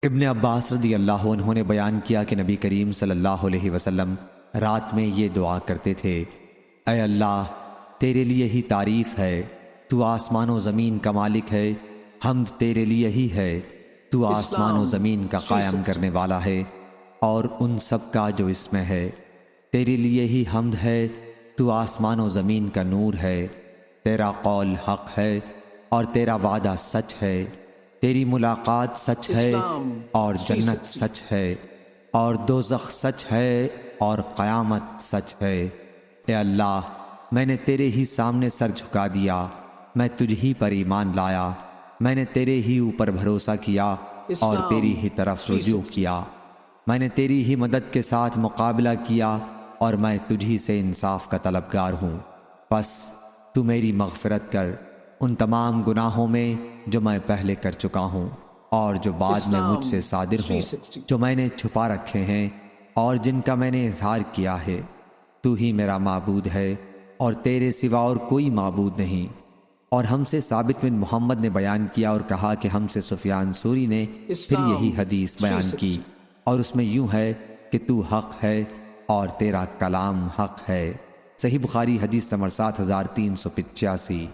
ابن عباس رضی اللہ عنہ نے بیان کیا کہ نبی کریم صلی اللہ علیہ وسلم رات میں یہ دعا کرتے تھے: اے اللہ، تیرے لیے ہی تعریف ہے، تو آسمان و زمین کا مالک ہے، حمد تیرے لیے ہی ہے، تو آسمان و زمین کا قائم کرنے والا ہے اور ان سب کا جو اس میں ہے، تیرے لیے ہی حمد ہے، تو آسمان و زمین کا نور ہے، تیرا قول حق ہے اور تیرا وعدہ سچ ہے، تیری ملاقات سچ ہے اور جنت سچ ہے اور دوزخ سچ ہے اور قیامت سچ ہے۔ اے اللہ، میں نے تیرے ہی سامنے سر جھکا دیا، میں تجھ ہی پر ایمان لایا، میں نے تیرے ہی اوپر بھروسہ کیا اور تیری ہی طرف رجوع کیا، میں نے تیری ہی مدد کے ساتھ مقابلہ کیا اور میں تجھ ہی سے انصاف کا طلبگار ہوں۔ بس تو میری مغفرت کر ان تمام گناہوں میں جو میں پہلے کر چکا ہوں اور جو بعد میں مجھ سے صادر ہوں، جو میں نے چھپا رکھے ہیں اور جن کا میں نے اظہار کیا ہے۔ تو ہی میرا معبود ہے اور تیرے سوا اور کوئی معبود نہیں۔ اور ہم سے ثابت بن محمد نے بیان کیا اور کہا کہ ہم سے سفیان ثوری نے پھر یہی حدیث بیان کی، اور اس میں یوں ہے کہ تو حق ہے اور تیرا کلام حق ہے۔ صحیح بخاری حدیث نمبر 7385۔